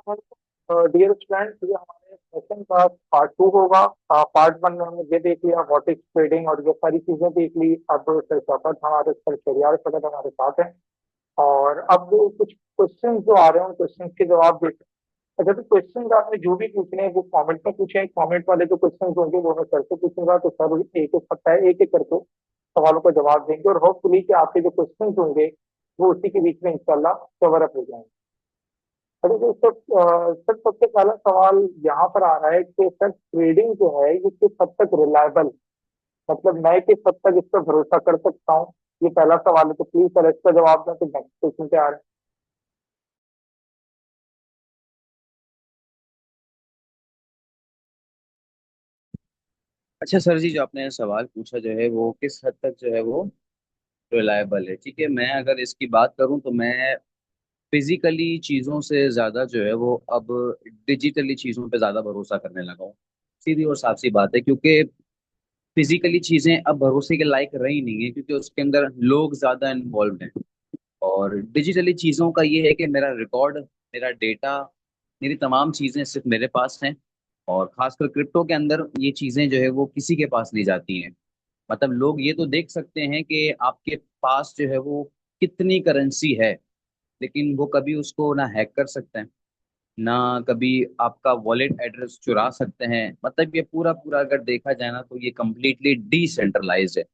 Dear student, ये हमारे session का पार्ट 2 होगा। पार्ट 1 में हमने ये देख लिया व्हाट इज ट्रेडिंग और ये सारी चीजें देख ली। अब सर शौकत हमारे सर शरियार शौकत हमारे साथ हैं और अब कुछ क्वेश्चन जो आ रहे हैं उन क्वेश्चन के जवाब देते हैं। अच्छा, तो क्वेश्चन आपने जो भी पूछने हैं वो कमेंट में पूछे। कमेंट वाले जो क्वेश्चन होंगे वो मैं सर से पूछूंगा, तो सर एक एक पता है एक एक करके सवालों का जवाब देंगे और होपफुली कि आपके जो क्वेश्चन होंगे वो उसी के बीच में इंशाल्लाह कवर अप हो जाएंगे। अरे तो सर सबसे पहला सवाल यहाँ पर आ रहा है कि सर ट्रेडिंग जो है ये किस हद तक रिलायबल, मतलब मैं किस हद तक इस पर भरोसा कर सकता हूँ। ये पहला सवाल है, तो प्लीज सर इसका जवाब दें, तो नेक्स्ट क्वेश्चन पे आ रहे हैं। अच्छा सर जी, जो आपने सवाल पूछा जो है वो किस हद तक जो है वो रिलायबल है। ठीक है, मैं अगर इसकी बात करूं तो मैं फिजिकली चीज़ों से ज़्यादा जो है वो अब डिजिटली चीज़ों पे ज़्यादा भरोसा करने लगा हूँ। सीधी और साफ सी बात है, क्योंकि फिजिकली चीज़ें अब भरोसे के लायक रही नहीं है, क्योंकि उसके अंदर लोग ज़्यादा इन्वॉल्व हैं। और डिजिटली चीज़ों का ये है कि मेरा रिकॉर्ड, मेरा डेटा, मेरी तमाम चीज़ें सिर्फ मेरे पास हैं। और खासकर क्रिप्टो के अंदर ये चीज़ें जो है वो किसी के पास नहीं जाती हैं। मतलब लोग ये तो देख सकते हैं कि आपके पास जो है वो कितनी करेंसी है, लेकिन वो कभी उसको ना हैक कर सकते हैं, ना कभी आपका वॉलेट एड्रेस चुरा सकते हैं। मतलब ये पूरा पूरा अगर देखा जाए ना तो ये कम्प्लीटली डिसेंट्रलाइज्ड है।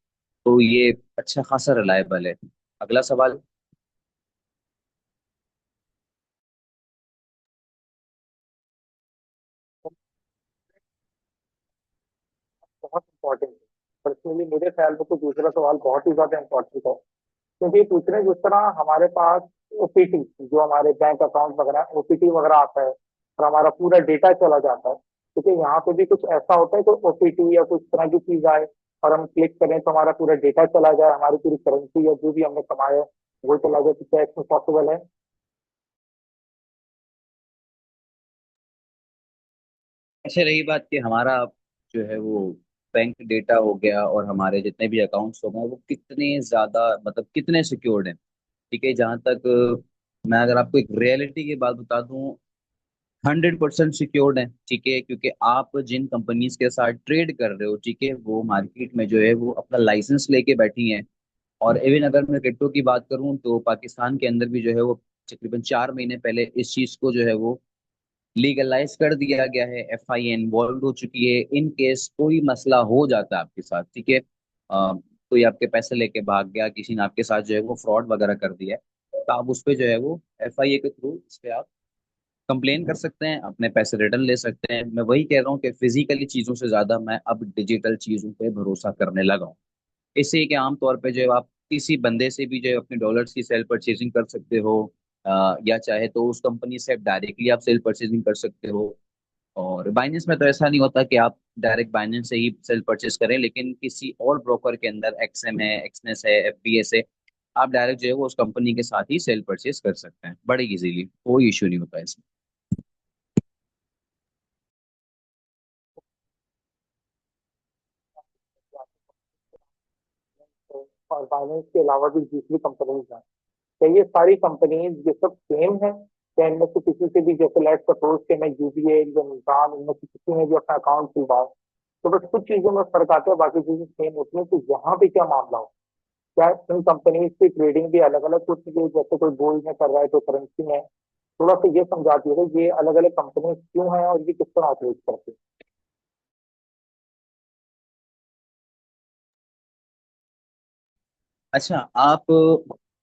तो ये अच्छा खासा रिलायबल है। अगला सवाल। बहुत इंपॉर्टेंट है। पर्सनली मेरे ख्याल में तो दूसरा सवाल बहुत ही ज्यादा इंपॉर्टेंट है, क्योंकि ये पूछ रहे हैं जिस तरह हमारे पास ओपीटी, जो हमारे बैंक अकाउंट वगैरह ओपीटी वगैरह आता है और हमारा पूरा डेटा चला जाता है, क्योंकि यहाँ पे भी कुछ ऐसा होता है कोई ओपीटी या कुछ तरह की चीज आए और हम क्लिक करें तो हमारा पूरा डेटा चला जाए, हमारी पूरी करेंसी या जो भी हमने कमाया है वो चला जाए, तो क्या इसमें पॉसिबल है? ऐसे रही बात कि हमारा जो है वो बैंक डेटा हो गया और हमारे जितने भी अकाउंट्स हो गए वो कितने ज्यादा, मतलब कितने सिक्योर्ड हैं। ठीक है, जहां तक मैं अगर आपको एक रियलिटी की बात बता दूं, 100% सिक्योर्ड है। ठीक है, क्योंकि आप जिन कंपनीज के साथ ट्रेड कर रहे हो, ठीक है, वो मार्केट में जो है वो अपना लाइसेंस लेके बैठी हैं। और इवन अगर मैं क्रिप्टो की बात करूं तो पाकिस्तान के अंदर भी जो है वो तकरीबन 4 महीने पहले इस चीज को जो है वो लीगलाइज कर दिया गया है। एफआईए इन्वॉल्व हो चुकी है। इन केस कोई मसला हो जाता है आपके साथ, ठीक है, कोई आपके पैसे लेके भाग गया, किसी ने आपके साथ जो है वो फ्रॉड वगैरह कर दिया है, तो आप उस पे जो है वो एफआईए के थ्रू इस पे आप कंप्लेन कर सकते हैं, अपने पैसे रिटर्न ले सकते हैं। मैं वही कह रहा हूँ कि फिजिकली चीजों से ज्यादा मैं अब डिजिटल चीजों पे भरोसा करने लगा हूँ। इससे कि आमतौर पे जो है आप किसी बंदे से भी जो है अपने डॉलर्स की सेल परचेजिंग कर सकते हो, या चाहे तो उस कंपनी से डायरेक्टली आप सेल परचेजिंग कर सकते हो। और बाइनेंस में तो ऐसा नहीं होता कि आप डायरेक्ट बाइनेंस से ही सेल परचेज करें, लेकिन किसी और ब्रोकर के अंदर एक्सएम है, एक्सनेस है, एफबीएस है, आप डायरेक्ट जो है वो उस कंपनी के साथ ही सेल परचेज कर सकते हैं बड़े इजीली। कोई इशू नहीं होता इसमें। और बाइनेंस के अलावा भी दूसरी कंपनीज हैं, क्या ये सारी कंपनीज ये सब सेम है? क्या इनमें से किसी से भी, जैसे लेट सपोज कि मैं यूबीए या निजाम, इनमें से किसी ने भी अपना अकाउंट खुलवाया, तो बस कुछ चीजों में फर्क आता है, बाकी चीजें सेम होती हैं, तो यहाँ पे क्या मामला हो? क्या इन कंपनीज की ट्रेडिंग भी अलग अलग होती है? जैसे कोई गोल्ड में कर रहा है तो करेंसी में, थोड़ा सा ये समझा दीजिए ये अलग अलग कंपनीज क्यों है और ये किस तरह ऑपरेट करती है। अच्छा, आप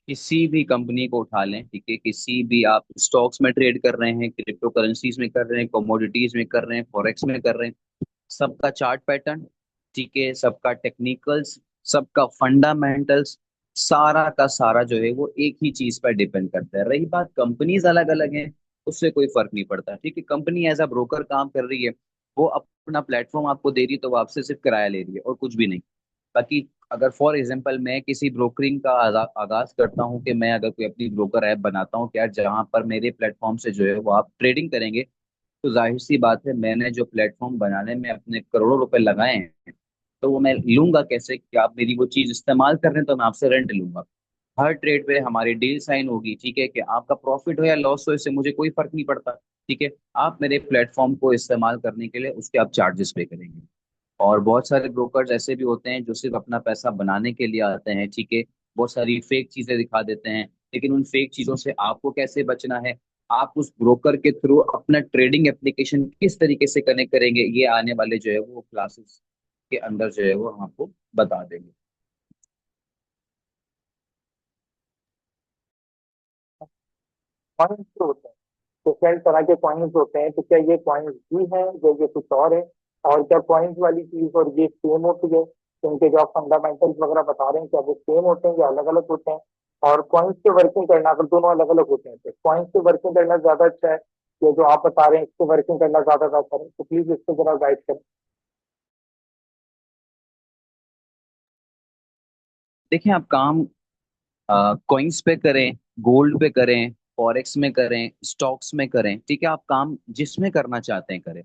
किसी भी कंपनी को उठा लें, ठीक है, किसी भी आप स्टॉक्स में ट्रेड कर रहे हैं, क्रिप्टो करेंसीज में कर रहे हैं, कमोडिटीज में कर रहे हैं, फॉरेक्स में कर रहे हैं, सबका चार्ट पैटर्न, ठीक है, सबका टेक्निकल्स, सबका फंडामेंटल्स, सारा का सारा जो है वो एक ही चीज पर डिपेंड करता है। रही बात कंपनीज अलग अलग हैं, उससे कोई फर्क नहीं पड़ता। ठीक है, कंपनी एज अ ब्रोकर काम कर रही है, वो अपना प्लेटफॉर्म आपको दे रही है, तो वो आपसे सिर्फ किराया ले रही है और कुछ भी नहीं। बाकी अगर फॉर एग्जांपल मैं किसी ब्रोकरिंग का आगाज करता हूँ कि मैं अगर कोई अपनी ब्रोकर ऐप बनाता हूँ, क्या जहां पर मेरे प्लेटफॉर्म से जो है वो आप ट्रेडिंग करेंगे, तो जाहिर सी बात है मैंने जो प्लेटफॉर्म बनाने में अपने करोड़ों रुपए लगाए हैं, तो वो मैं लूंगा कैसे कि आप मेरी वो चीज इस्तेमाल कर रहे हैं, तो मैं आपसे रेंट लूंगा। हर ट्रेड पे हमारी डील साइन होगी, ठीक है, कि आपका प्रॉफिट हो या लॉस हो इससे मुझे कोई फर्क नहीं पड़ता। ठीक है, आप मेरे प्लेटफॉर्म को इस्तेमाल करने के लिए उसके आप चार्जेस पे करेंगे। और बहुत सारे ब्रोकर्स ऐसे भी होते हैं जो सिर्फ अपना पैसा बनाने के लिए आते हैं, ठीक है, बहुत सारी फेक चीजें दिखा देते हैं। लेकिन उन फेक चीजों से आपको कैसे बचना है, आप उस ब्रोकर के थ्रू अपना ट्रेडिंग एप्लीकेशन किस तरीके से कनेक्ट करेंगे, ये आने वाले जो है वो क्लासेस के अंदर जो है वो हम आपको बता देंगे। कॉइन्स जो होते हैं, डिफरेंट तरह के कॉइन्स होते हैं, तो क्या ये कॉइन्स भी हैं या ये कुछ और है? और क्या कॉइन्स वाली चीज और ये सेम होती है? तो इनके जो आप फंडामेंटल्स वगैरह बता रहे हैं, क्या वो सेम होते हैं या अलग अलग होते हैं? और कॉइन्स के वर्किंग करना, अगर दोनों अलग अलग होते हैं तो कॉइन्स के वर्किंग करना ज्यादा अच्छा है, ये जो आप बता रहे हैं इसके वर्किंग करना ज्यादा बेहतर है? तो प्लीज इसको जरा गाइड करें। देखिए, आप काम कॉइन्स पे करें, गोल्ड पे करें, फॉरेक्स में करें, स्टॉक्स में करें, ठीक है, आप काम जिसमें करना चाहते हैं करें।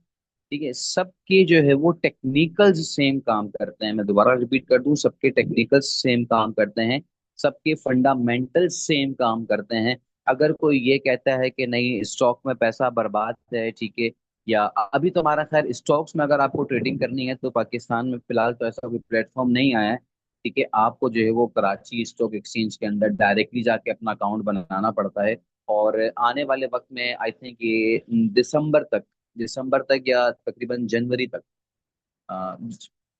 ठीक है, सबके जो है वो टेक्निकल्स सेम काम करते हैं। मैं दोबारा रिपीट कर दूं, सबके टेक्निकल्स सेम काम करते हैं, सबके फंडामेंटल्स सेम काम करते हैं। अगर कोई ये कहता है कि नहीं स्टॉक में पैसा बर्बाद है, ठीक है, या अभी तो हमारा खैर स्टॉक्स में अगर आपको ट्रेडिंग करनी है तो पाकिस्तान में फिलहाल तो ऐसा कोई प्लेटफॉर्म नहीं आया है। ठीक है, आपको जो है वो कराची स्टॉक एक्सचेंज के अंदर डायरेक्टली जाके अपना अकाउंट बनाना पड़ता है। और आने वाले वक्त में आई थिंक ये दिसंबर तक या तकरीबन जनवरी तक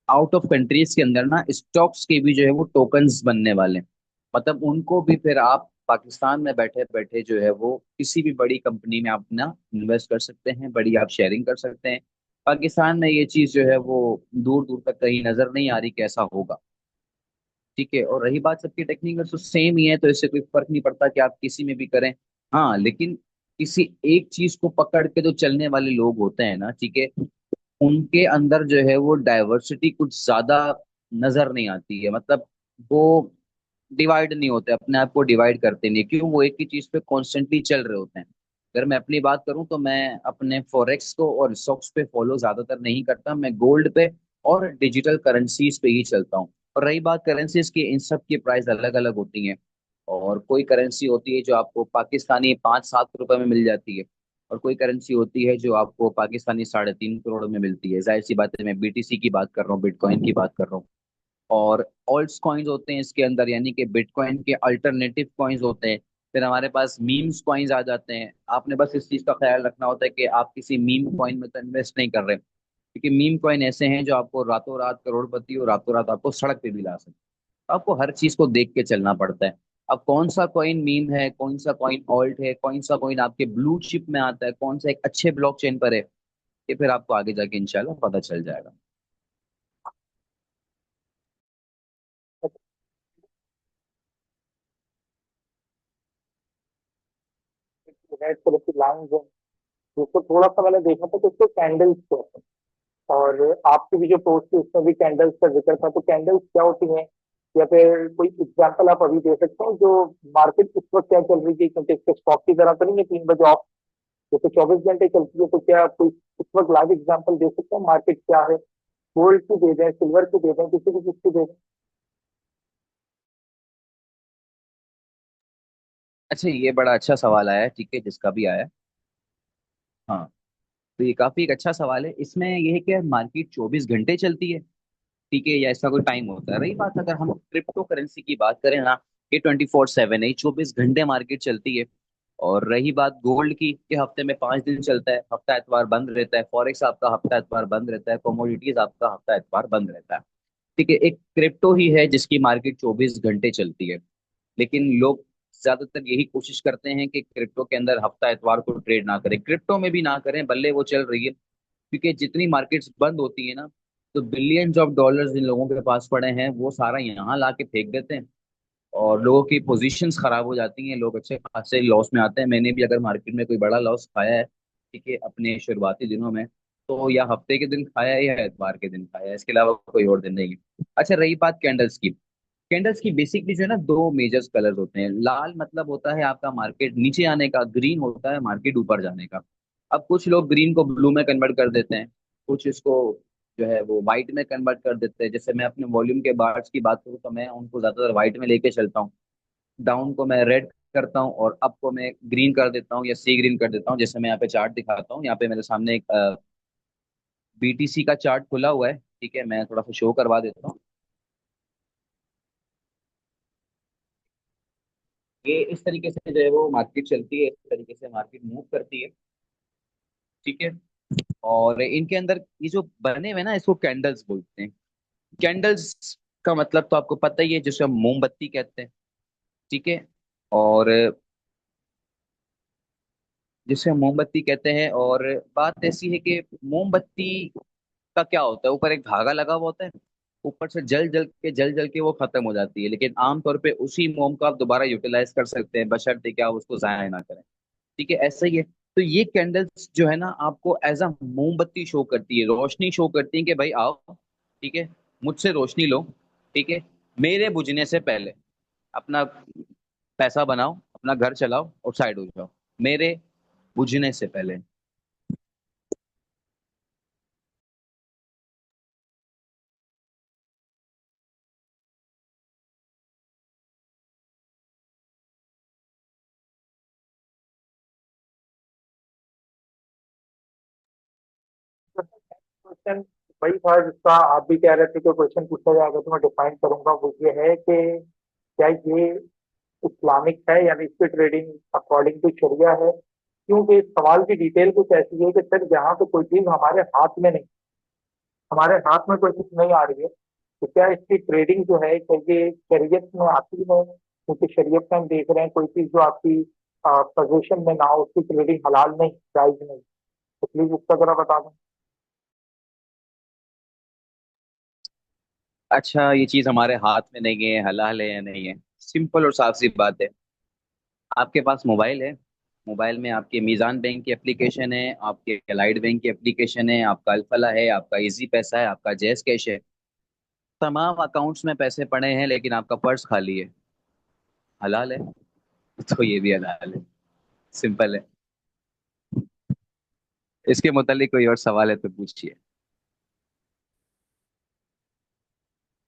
आउट ऑफ कंट्रीज के अंदर ना स्टॉक्स के भी जो है वो टोकन्स बनने वाले हैं। मतलब उनको भी फिर आप पाकिस्तान में बैठे बैठे जो है वो किसी भी बड़ी कंपनी में आप अपना इन्वेस्ट कर सकते हैं, बड़ी आप शेयरिंग कर सकते हैं। पाकिस्तान में ये चीज़ जो है वो दूर दूर तक कहीं नजर नहीं आ रही कैसा होगा। ठीक है, और रही बात सबकी टेक्निकल तो सेम ही है, तो इससे कोई फर्क नहीं पड़ता कि आप किसी में भी करें। हाँ, लेकिन किसी एक चीज को पकड़ के जो चलने वाले लोग होते हैं ना, ठीक है, उनके अंदर जो है वो डाइवर्सिटी कुछ ज्यादा नजर नहीं आती है। मतलब वो डिवाइड नहीं होते, अपने आप को डिवाइड करते नहीं, क्यों, वो एक ही चीज पे कॉन्स्टेंटली चल रहे होते हैं। अगर मैं अपनी बात करूं तो मैं अपने फॉरेक्स को और स्टॉक्स पे फॉलो ज्यादातर नहीं करता, मैं गोल्ड पे और डिजिटल करेंसीज पे ही चलता हूँ। और रही बात करेंसीज की, इन सब की प्राइस अलग अलग होती हैं। और कोई करेंसी होती है जो आपको पाकिस्तानी 5-7 रुपए में मिल जाती है, और कोई करेंसी होती है जो आपको पाकिस्तानी 3.5 करोड़ में मिलती है। जाहिर सी बात है, मैं बीटीसी की बात कर रहा हूँ, बिटकॉइन की बात कर रहा हूँ। और ऑल्ट्स कॉइन्स होते हैं इसके अंदर, यानी कि बिटकॉइन के अल्टरनेटिव कॉइन्स होते हैं। फिर हमारे पास मीम्स कॉइन्स आ जाते हैं। आपने बस इस चीज का ख्याल रखना होता है कि आप किसी मीम कॉइन में तो इन्वेस्ट नहीं कर रहे, क्योंकि मीम कॉइन ऐसे हैं जो आपको रातों रात करोड़पति और रातों रात आपको सड़क पे भी ला सकते हैं। आपको हर चीज को देख के चलना पड़ता है। अब कौन सा कॉइन मीम है, कौन सा कॉइन ऑल्ट है, कौन सा कॉइन आपके ब्लू चिप में आता है, कौन सा एक अच्छे ब्लॉकचेन पर है, ये फिर आपको आगे जाके इंशाल्लाह पता चल जाएगा। रेड कलर की लाइन जो, जिसको थोड़ा सा मैंने देखा था, तो उसको कैंडल्स कहते हैं। और आपकी भी जो पोस्ट थी उसमें भी कैंडल्स का जिक्र था, तो कैंडल्स क्या होती हैं? या फिर कोई एग्जांपल आप अभी दे सकते हो जो मार्केट इस वक्त क्या चल रही है? क्योंकि इसके स्टॉक की तरह तो नहीं है 3 बजे ऑफ, जैसे 24 घंटे चलती है, तो क्या आप कोई इस वक्त लाइव एग्जांपल दे सकते हैं? मार्केट क्या है? गोल्ड की दे दें, सिल्वर की दे दें, किसी भी चीज की दे दें। अच्छा, ये बड़ा अच्छा सवाल आया है, ठीक है, जिसका भी आया। हाँ, तो ये काफी एक अच्छा सवाल है। इसमें ये है कि मार्केट 24 घंटे चलती है, ठीक है, या इसका कोई टाइम होता है? रही बात अगर हम क्रिप्टो करेंसी की बात करें ना, ये 24/7 है, 24 घंटे मार्केट चलती है। और रही बात गोल्ड की, कि हफ्ते में 5 दिन चलता है, हफ्ता एतवार बंद रहता है, फॉरेक्स आपका हफ्ता एतवार बंद रहता है, कमोडिटीज आपका हफ्ता एतवार बंद रहता है। ठीक है, एक क्रिप्टो ही है जिसकी मार्केट 24 घंटे चलती है। लेकिन लोग ज्यादातर यही कोशिश करते हैं कि क्रिप्टो के अंदर हफ्ता एतवार को ट्रेड ना करें, क्रिप्टो में भी ना करें, भले वो चल रही है, क्योंकि जितनी मार्केट्स बंद होती है ना, तो बिलियंस ऑफ डॉलर्स इन लोगों के पास पड़े हैं, वो सारा यहाँ ला के फेंक देते हैं, और लोगों की पोजीशंस खराब हो जाती हैं, लोग अच्छे खासे लॉस में आते हैं। मैंने भी अगर मार्केट में कोई बड़ा लॉस खाया है, ठीक है, अपने शुरुआती दिनों में, तो या हफ्ते के दिन खाया है या एतवार के दिन खाया है, इसके अलावा कोई और दिन नहीं है। अच्छा, रही बात कैंडल्स की, कैंडल्स की बेसिकली जो है ना, दो मेजर कलर होते हैं। लाल मतलब होता है आपका मार्केट नीचे आने का, ग्रीन होता है मार्केट ऊपर जाने का। अब कुछ लोग ग्रीन को ब्लू में कन्वर्ट कर देते हैं, कुछ इसको जो है वो व्हाइट में कन्वर्ट कर देते हैं। जैसे मैं अपने वॉल्यूम के बार्स की बात करूँ तो मैं उनको ज्यादातर व्हाइट में लेके चलता हूँ। डाउन को मैं रेड करता हूँ और अप को मैं ग्रीन कर देता हूँ या सी ग्रीन कर देता हूँ। जैसे मैं यहाँ पे चार्ट दिखाता हूँ, यहाँ पे मेरे सामने एक बीटीसी का चार्ट खुला हुआ है। ठीक है, मैं थोड़ा सा शो करवा देता हूँ। ये इस तरीके से जो है वो मार्केट चलती है, इस तरीके से मार्केट मूव करती है। ठीक है, और इनके अंदर ये जो बने हुए ना, इसको कैंडल्स बोलते हैं। कैंडल्स का मतलब तो आपको पता ही है, जिसे हम मोमबत्ती कहते हैं। ठीक है, और जिसे हम मोमबत्ती कहते हैं। और बात ऐसी है कि मोमबत्ती का क्या होता है, ऊपर एक धागा लगा हुआ होता है, ऊपर से जल जल के वो खत्म हो जाती है। लेकिन आमतौर पे उसी मोम को आप दोबारा यूटिलाइज कर सकते हैं, बशर्ते कि आप उसको जाया ना करें। ठीक है, ऐसा ही है। तो ये कैंडल्स जो है ना, आपको एज अ मोमबत्ती शो करती है, रोशनी शो करती है कि भाई आओ, ठीक है, मुझसे रोशनी लो। ठीक है, मेरे बुझने से पहले अपना पैसा बनाओ, अपना घर चलाओ और साइड हो जाओ, मेरे बुझने से पहले। क्वेश्चन वही था जिसका आप भी कह रहे थे कि क्वेश्चन पूछा जाएगा, तो मैं डिफाइन करूंगा। वो ये है कि क्या ये इस्लामिक है, यानी इसकी ट्रेडिंग अकॉर्डिंग टू शरिया है? क्योंकि इस सवाल की डिटेल कुछ ऐसी है कि सर जहाँ पे कोई चीज हमारे हाथ में नहीं, हमारे हाथ में कोई चीज नहीं आ रही है, तो क्या इसकी ट्रेडिंग जो है, क्या ये शरीयत में आती है? क्योंकि शरीयत में हम देख रहे हैं कोई चीज जो आपकी पोजीशन में ना हो, उसकी ट्रेडिंग हलाल नहीं, जायज नहीं। तो प्लीज उसका जरा बता दें। अच्छा, ये चीज हमारे हाथ में नहीं है, हलाल है या नहीं है? सिंपल और साफ सी बात है। आपके पास मोबाइल है, मोबाइल में आपके मीज़ान बैंक की एप्लीकेशन है, आपके एलाइड बैंक की एप्लीकेशन है, आपका अल्फला है, आपका इजी पैसा है, आपका जैस कैश है। तमाम अकाउंट्स में पैसे पड़े हैं लेकिन आपका पर्स खाली है। हलाल है? तो ये भी हलाल है। सिंपल है। इसके मुतालिक कोई और सवाल है तो पूछिए।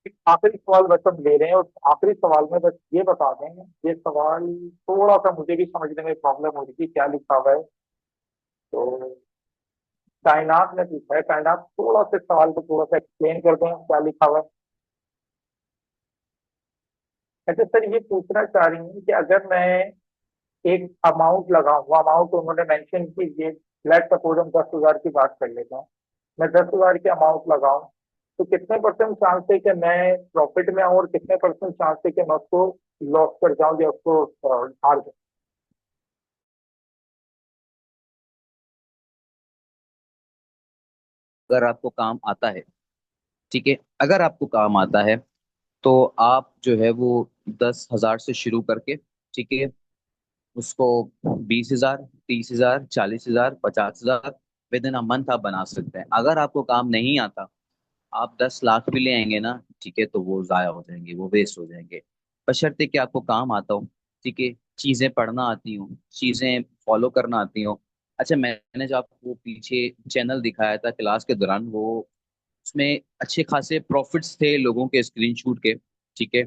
एक आखिरी सवाल बस हम ले रहे हैं, और आखिरी सवाल में बस ये बता दें, ये सवाल थोड़ा सा मुझे भी समझने में प्रॉब्लम हो रही थी, क्या लिखा हुआ है। तो कायनात ने पूछा है, कायनात थोड़ा सा सवाल को थोड़ा सा एक्सप्लेन कर दें क्या लिखा हुआ है। अच्छा सर, ये पूछना चाह रही हूँ कि अगर मैं एक अमाउंट लगाऊं, वो अमाउंट उन्होंने मेंशन कीजिए, लेट सपोज हम 10,000 की बात कर लेता हूँ, मैं 10,000 की अमाउंट लगाऊं, तो कितने परसेंट चांस है कि मैं प्रॉफिट में आऊं, और कितने परसेंट चांस है कि मैं उसको लॉस कर जाऊं या उसको हार जाऊं? अगर आपको काम आता है, ठीक है, अगर आपको काम आता है तो आप जो है वो 10,000 से शुरू करके, ठीक है, उसको 20,000, 30,000, 40,000, 50,000 विद इन अ मंथ आप बना सकते हैं। अगर आपको काम नहीं आता, आप 10 लाख भी ले आएंगे ना, ठीक है, तो वो जाया हो जाएंगे, वो वेस्ट हो जाएंगे। बशर्ते कि आपको काम आता हो, ठीक है, चीजें पढ़ना आती हो, चीजें फॉलो करना आती हो। अच्छा, मैंने जो आपको पीछे चैनल दिखाया था क्लास के दौरान, वो उसमें अच्छे खासे प्रॉफिट्स थे लोगों के स्क्रीनशॉट के। ठीक है,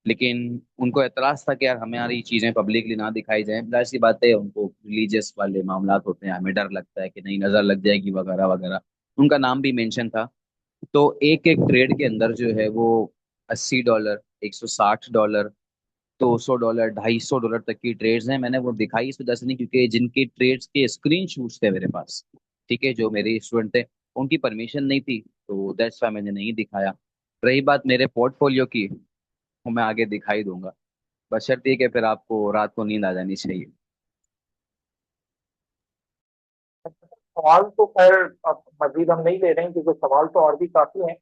लेकिन उनको एतराज था कि यार हमारी चीजें पब्लिकली ना दिखाई जाए। जाहिर सी बात है, उनको रिलीजियस वाले मामला होते हैं, हमें डर लगता है कि नहीं नजर लग जाएगी वगैरह वगैरह। उनका नाम भी मेंशन था। तो एक एक ट्रेड के अंदर जो है वो $80, $160, $200, $250 तक की ट्रेड्स हैं। मैंने वो दिखाई इस वजह से नहीं, क्योंकि जिनके ट्रेड्स के स्क्रीन शूट्स थे मेरे पास, ठीक है, जो मेरे स्टूडेंट थे, उनकी परमिशन नहीं थी, तो दैट्स वाई मैंने नहीं दिखाया। रही बात मेरे पोर्टफोलियो की, वो मैं आगे दिखाई दूंगा, बशर्ते कि फिर आपको रात को नींद आ जानी चाहिए। सवाल तो खैर अब मजीद हम नहीं ले रहे हैं, क्योंकि सवाल तो और भी काफी हैं।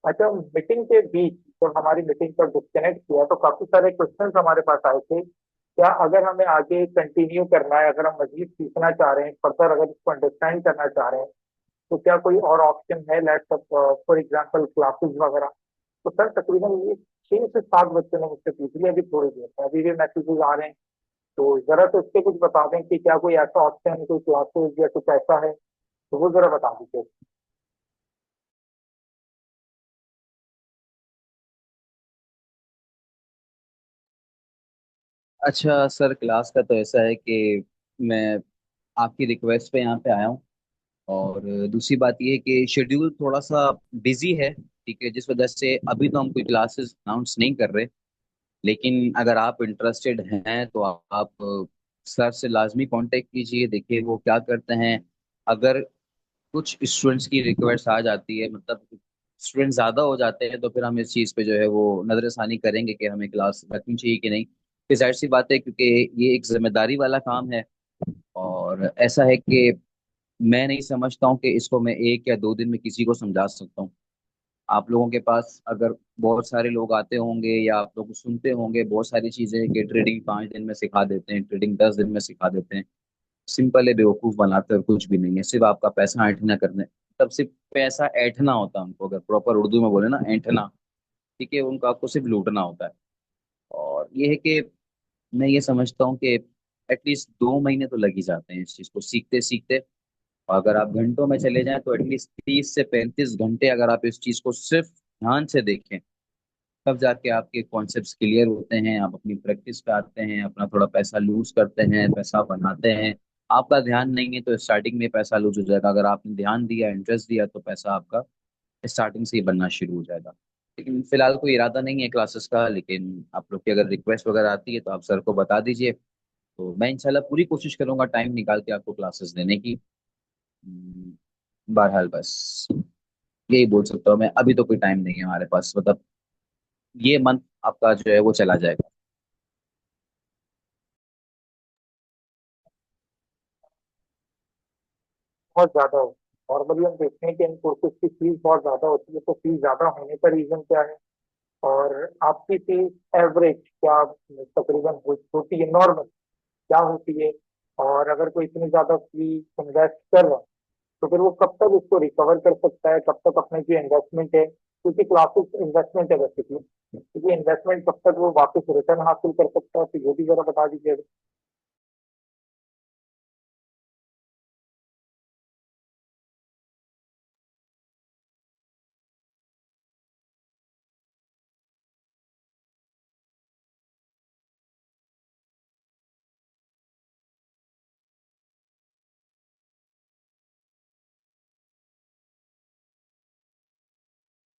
अच्छा, मीटिंग के बीच जब हमारी मीटिंग पर डिस्कनेक्ट किया, तो काफी सारे क्वेश्चंस हमारे पास आए थे। क्या अगर हमें आगे कंटिन्यू करना है, अगर हम मजीद सीखना चाह रहे हैं फर्दर, अगर इसको अंडरस्टैंड करना चाह रहे हैं, तो क्या कोई और ऑप्शन है, लैपटॉप फॉर एग्जाम्पल क्लासेस वगैरह? तो सर तकरीबन ये 6 से 7 बच्चों ने मुझसे पूछ लिया अभी थोड़ी देर में, अभी भी मैसेजेस आ रहे हैं। तो जरा तो इसके कुछ बता दें कि क्या कोई ऐसा ऑप्शन, कोई क्लासेस या कुछ ऐसा है, तो वो जरा बता दीजिए। अच्छा सर, क्लास का तो ऐसा है कि मैं आपकी रिक्वेस्ट पे यहाँ पे आया हूँ। और दूसरी बात ये है कि शेड्यूल थोड़ा सा बिजी है, ठीक है, जिस वजह से अभी तो हम कोई क्लासेस अनाउंस नहीं कर रहे। लेकिन अगर आप इंटरेस्टेड हैं तो आप सर से लाजमी कांटेक्ट कीजिए, देखिए वो क्या करते हैं। अगर कुछ स्टूडेंट्स की रिक्वेस्ट आ जाती है, मतलब स्टूडेंट ज्यादा हो जाते हैं, तो फिर हम इस चीज पे जो है वो नजरसानी करेंगे कि हमें क्लास रखनी चाहिए कि नहीं। फिर जाहिर सी बात है, क्योंकि ये एक जिम्मेदारी वाला काम है। और ऐसा है कि मैं नहीं समझता हूँ कि इसको मैं 1 या 2 दिन में किसी को समझा सकता हूँ। आप लोगों के पास अगर बहुत सारे लोग आते होंगे या आप लोग सुनते होंगे बहुत सारी चीजें कि ट्रेडिंग 5 दिन में सिखा देते हैं, ट्रेडिंग 10 दिन में सिखा देते हैं। सिंपल है, बेवकूफ बनाते हैं और कुछ भी नहीं है, सिर्फ आपका पैसा ऐंठना करने। तब सिर्फ पैसा ऐंठना होता है उनको, अगर प्रॉपर उर्दू में बोले ना, ऐंठना। ठीक है, उनको आपको सिर्फ लूटना होता है। और ये है कि मैं ये समझता हूँ कि एटलीस्ट 2 महीने तो लग ही जाते हैं इस चीज को सीखते सीखते। और अगर आप घंटों में चले जाएं तो एटलीस्ट 30 से 35 घंटे अगर आप इस चीज को सिर्फ ध्यान से देखें, तब जाके आपके कॉन्सेप्ट्स क्लियर होते हैं, आप अपनी प्रैक्टिस पे आते हैं, अपना थोड़ा पैसा लूज करते हैं, पैसा बनाते हैं। आपका ध्यान नहीं है तो स्टार्टिंग में पैसा लूज हो जाएगा, अगर आपने ध्यान दिया, इंटरेस्ट दिया, तो पैसा आपका स्टार्टिंग से ही बनना शुरू हो जाएगा। लेकिन फिलहाल कोई इरादा नहीं है क्लासेस का, लेकिन आप लोग की अगर रिक्वेस्ट वगैरह आती है तो आप सर को बता दीजिए। तो मैं इंशाल्लाह पूरी कोशिश करूंगा टाइम निकाल के आपको क्लासेस देने की। बहरहाल बस यही बोल सकता हूँ मैं, अभी तो कोई टाइम नहीं है हमारे पास, मतलब ये मंथ आपका जो है वो चला जाएगा। बहुत ज्यादा हो। नॉर्मली हम देखते हैं कि इन कोर्सेज की फीस बहुत ज्यादा होती है, तो फीस ज्यादा होने का रीजन क्या है? और आपकी फीस एवरेज क्या तकरीबन होती है, नॉर्मल क्या होती है? और अगर कोई इतनी ज्यादा फी इन्वेस्ट कर रहा है, तो फिर वो कब तक उसको रिकवर कर सकता है, कब तक अपने जो इन्वेस्टमेंट है, क्योंकि क्लासेस इन्वेस्टमेंट है बेसिकली, क्योंकि इन्वेस्टमेंट कब तक वो वापस रिटर्न हासिल कर सकता है, तो ये भी जरा बता दीजिए।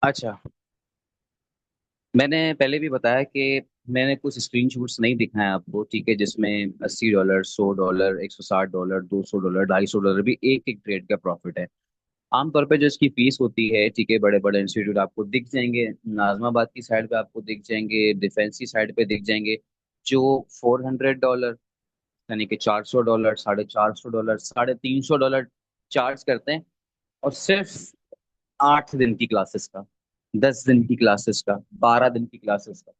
अच्छा, मैंने पहले भी बताया कि मैंने कुछ स्क्रीनशॉट्स नहीं दिखाए आपको, ठीक है, जिसमें $80, $100, $160, $200, $250 भी एक एक ट्रेड का प्रॉफिट है। आमतौर पे जो इसकी फीस होती है, ठीक है, बड़े बड़े इंस्टीट्यूट आपको दिख जाएंगे, नाजमाबाद की साइड पे आपको दिख जाएंगे, डिफेंस की साइड पे दिख जाएंगे, जो $400 यानी कि $400, $450, $350 चार्ज करते हैं। और सिर्फ 8 दिन की क्लासेस का, 10 दिन की क्लासेस का, 12 दिन की क्लासेस का,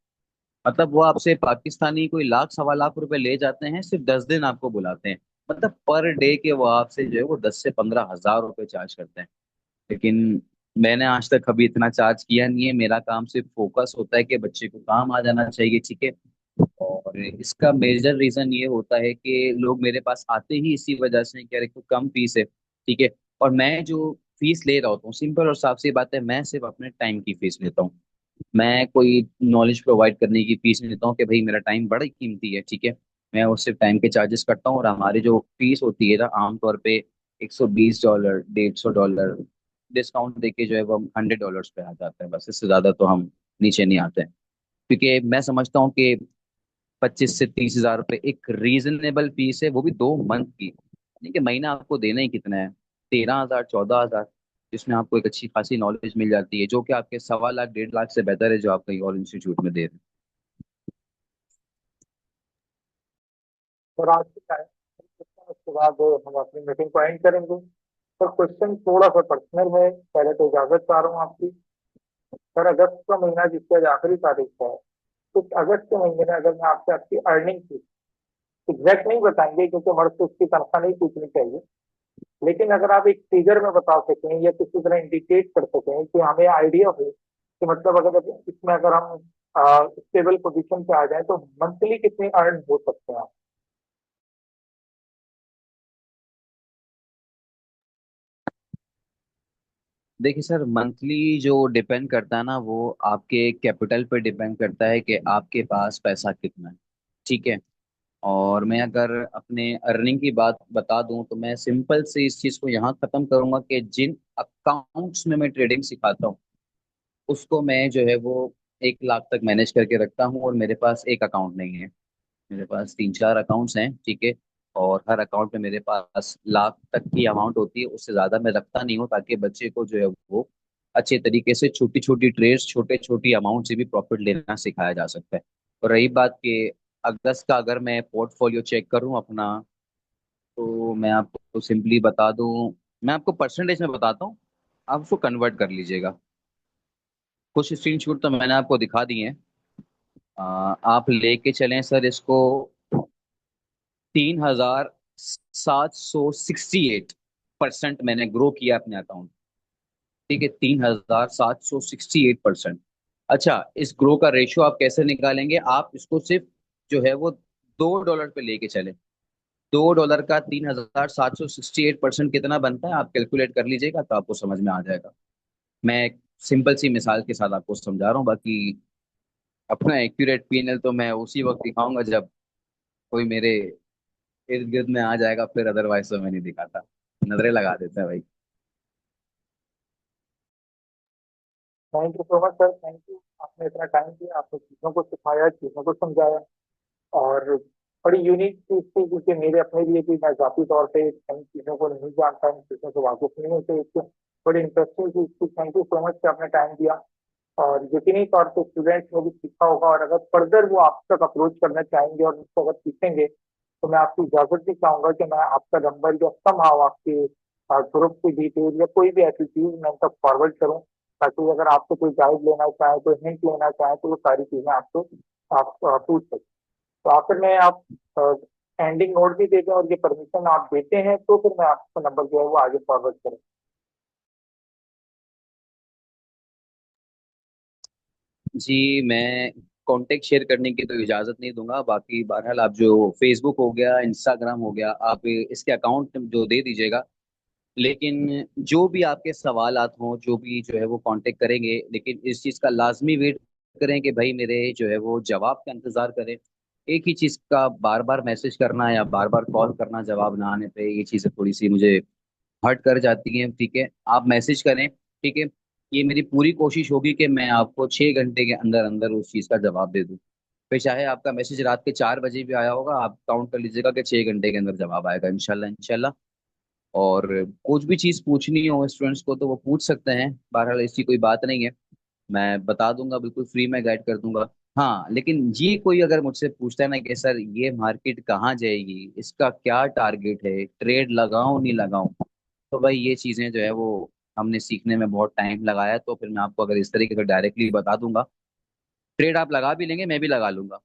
मतलब वो आपसे पाकिस्तानी कोई लाख सवा लाख रुपए ले जाते हैं, सिर्फ 10 दिन आपको बुलाते हैं। मतलब पर डे के वो आपसे जो है वो 10 से 15 हज़ार रुपए चार्ज करते हैं। लेकिन मैंने आज तक कभी इतना चार्ज किया नहीं है, मेरा काम सिर्फ फोकस होता है कि बच्चे को काम आ जाना चाहिए, ठीक है। और इसका मेजर रीजन ये होता है कि लोग मेरे पास आते ही इसी वजह से कि यार एक तो कम फीस है, ठीक है। और मैं जो फीस ले रहा होता हूँ, सिंपल और साफ सी बात है, मैं सिर्फ अपने टाइम की फीस लेता हूँ। मैं कोई नॉलेज प्रोवाइड करने की फीस नहीं लेता हूँ कि भाई मेरा टाइम बड़ा कीमती है, ठीक है। मैं उससे सिर्फ टाइम के चार्जेस करता हूँ, और हमारी जो फीस होती है ना, आमतौर पे $120, $150 डिस्काउंट देके जो है वो हम $100 पे आ जाते हैं, बस इससे ज्यादा तो हम नीचे नहीं आते हैं। क्योंकि मैं समझता हूँ कि 25 से 30 हज़ार रुपये एक रीजनेबल फीस है, वो भी 2 मंथ की, यानी कि महीना आपको देना ही कितना है, 13 हज़ार, 14 हज़ार, जिसमें आपको एक अच्छी खासी नॉलेज मिल जाती है, जो कि आपके सवा लाख 1.5 लाख से बेहतर है जो आप कहीं और इंस्टीट्यूट में दे रहे हैं। और आज की टाइम, उसके बाद हम अपनी मीटिंग को एंड करेंगे। सर क्वेश्चन थोड़ा सा पर्सनल है, पहले तो इजाजत चाह रहा हूँ आपकी। सर अगस्त का महीना जिसकी आज आखिरी तारीख है, तो अगस्त के महीने में अगर मैं आपसे आपकी अर्निंग की एग्जैक्ट नहीं बताएंगे, क्योंकि हमारे से उसकी तनख्वाह नहीं पूछनी चाहिए, लेकिन अगर आप एक फिगर में बता सकें या किसी तरह इंडिकेट कर सकें कि हमें आइडिया हो कि मतलब अगर इसमें अगर हम स्टेबल पोजीशन पे आ जाए तो मंथली कितने अर्न हो सकते हैं आप? देखिए सर, मंथली जो डिपेंड करता है ना, वो आपके कैपिटल पे डिपेंड करता है कि आपके पास पैसा कितना है, ठीक है। और मैं अगर अपने अर्निंग की बात बता दूं तो मैं सिंपल से इस चीज़ को यहाँ ख़त्म करूंगा कि जिन अकाउंट्स में मैं ट्रेडिंग सिखाता हूँ उसको मैं जो है वो 1 लाख तक मैनेज करके रखता हूँ, और मेरे पास एक अकाउंट नहीं है। मेरे पास 3-4 अकाउंट्स हैं, ठीक है। और हर अकाउंट में मेरे पास लाख तक की अमाउंट होती है, उससे ज़्यादा मैं रखता नहीं हूँ, ताकि बच्चे को जो है वो अच्छे तरीके से छोटी छोटी ट्रेड्स, छोटे छोटी अमाउंट से भी प्रॉफिट लेना सिखाया जा सकता है। और रही बात कि अगस्त का अगर मैं पोर्टफोलियो चेक करूँ अपना, तो मैं आपको सिंपली बता दूं, मैं आपको परसेंटेज में बताता हूँ, आप उसको कन्वर्ट कर लीजिएगा। कुछ स्क्रीनशॉट तो मैंने आपको दिखा दिए हैं। आप लेके चलें सर इसको, 3768% मैंने ग्रो किया अपने अकाउंट। ठीक है, 3768%। अच्छा, इस ग्रो का रेशियो आप कैसे निकालेंगे? आप इसको सिर्फ जो है वो $2 पे लेके चले। $2 का 3768% कितना बनता है, आप कैलकुलेट कर लीजिएगा तो आपको समझ में आ जाएगा। मैं एक सिंपल सी मिसाल के साथ आपको समझा रहा हूँ, बाकी अपना एक्यूरेट पीएनएल तो मैं उसी वक्त दिखाऊंगा जब कोई मेरे इर्द गिर्द में आ जाएगा, फिर अदरवाइज तो मैं नहीं दिखाता। नजरें लगा देता है भाई। Thank you so much sir, thank you. आपने इतना टाइम दिया, आपने चीज़ों को सिखाया, चीज़ों को समझाया। और बड़ी यूनिक चीज़ थी, क्योंकि मेरे अपने लिए भी मैं जाती तौर पे इन चीज़ों को नहीं जानता, इन चीज़ों से वाकिफ नहीं हूँ, तो एक बड़ी इंटरेस्टिंग चीज़ थी। थैंक यू सो मच कि आपने टाइम दिया। और यकीनी तौर पे स्टूडेंट्स ने भी सीखा होगा, और अगर फर्दर वो आप तक अप्रोच करना चाहेंगे और उसको अगर सीखेंगे, तो मैं आपकी इजाजत भी चाहूंगा कि मैं आपका नंबर या समहाउ आपके ग्रुप की डिटेल या कोई भी ऐसी चीज मैं तक फॉरवर्ड करूं, ताकि अगर आपसे कोई गाइड लेना चाहे, कोई हिंट लेना चाहे, तो वो सारी चीजें आपको आप पूछ सकें। तो आखिर में आप एंडिंग नोट भी दे दें, और ये परमिशन आप देते हैं तो फिर मैं आपका नंबर जो है वो आगे फॉरवर्ड करूँ। जी, मैं कांटेक्ट शेयर करने की तो इजाजत नहीं दूंगा। बाकी बहरहाल आप जो फेसबुक हो गया, इंस्टाग्राम हो गया, आप इसके अकाउंट जो दे दीजिएगा। लेकिन जो भी आपके सवालात हों, जो भी जो है वो कांटेक्ट करेंगे, लेकिन इस चीज़ का लाजमी वेट करें कि भाई मेरे जो है वो जवाब का इंतजार करें। एक ही चीज़ का बार बार मैसेज करना या बार बार कॉल करना जवाब ना आने पे, ये चीज़ें थोड़ी सी मुझे हर्ट कर जाती हैं। ठीक है, आप मैसेज करें, ठीक है। ये मेरी पूरी कोशिश होगी कि मैं आपको 6 घंटे के अंदर अंदर उस चीज़ का जवाब दे दूं। फिर चाहे आपका मैसेज रात के 4 बजे भी आया होगा, आप काउंट कर लीजिएगा कि 6 घंटे के अंदर जवाब आएगा, इंशाल्लाह इंशाल्लाह। और कुछ भी चीज़ पूछनी हो स्टूडेंट्स को तो वो पूछ सकते हैं, बहरहाल ऐसी कोई बात नहीं है। मैं बता दूंगा, बिल्कुल फ्री में गाइड कर दूंगा। हाँ, लेकिन ये कोई अगर मुझसे पूछता है ना कि सर ये मार्केट कहाँ जाएगी, इसका क्या टारगेट है, ट्रेड लगाऊं नहीं लगाऊं, तो भाई ये चीजें जो है वो हमने सीखने में बहुत टाइम लगाया है। तो फिर मैं आपको अगर इस तरीके से डायरेक्टली बता दूंगा, ट्रेड आप लगा भी लेंगे, मैं भी लगा लूंगा,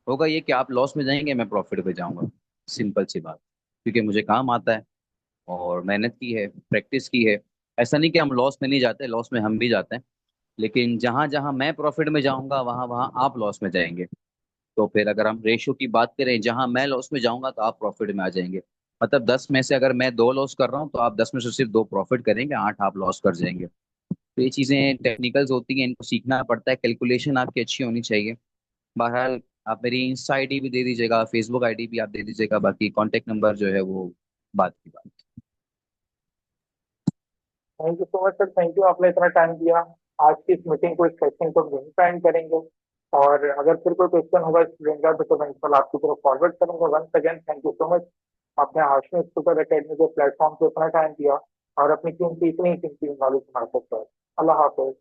होगा ये कि आप लॉस में जाएंगे, मैं प्रॉफिट पे जाऊंगा। सिंपल सी बात। क्योंकि मुझे काम आता है और मेहनत की है, प्रैक्टिस की है। ऐसा नहीं कि हम लॉस में नहीं जाते, लॉस में हम भी जाते हैं। लेकिन जहां जहां मैं प्रॉफिट में जाऊंगा, वहां वहां आप लॉस में जाएंगे। तो फिर अगर हम रेशो की बात करें, जहां मैं लॉस में जाऊंगा तो आप प्रॉफिट में आ जाएंगे। मतलब 10 में से अगर मैं 2 लॉस कर रहा हूँ, तो आप 10 में से सिर्फ 2 प्रॉफिट करेंगे, 8 आप लॉस कर जाएंगे। तो ये चीजें टेक्निकल्स होती हैं, इनको सीखना पड़ता है, कैलकुलेशन आपकी अच्छी होनी चाहिए। बहरहाल आप मेरी इंस्टा आईडी भी दे दीजिएगा, फेसबुक आईडी भी आप दे दीजिएगा, बाकी कॉन्टेक्ट नंबर जो है वो बात की बात। Thank you so much sir, thank you, आपने इतना टाइम दिया। आज की इस मीटिंग को, इस सेशन को हम यहीं एंड करेंगे। और अगर फिर कोई क्वेश्चन होगा स्टूडेंट का, तो मैं इंशाल्लाह आपकी तरफ फॉरवर्ड करूंगा। Once again thank you so much. आपने हाशमी स्पीकर अकेडमी के प्लेटफॉर्म पे इतना टाइम दिया और अपनी कीमती, इतनी कीमती नॉलेज हमारे साथ शेयर। अल्लाह हाफिज।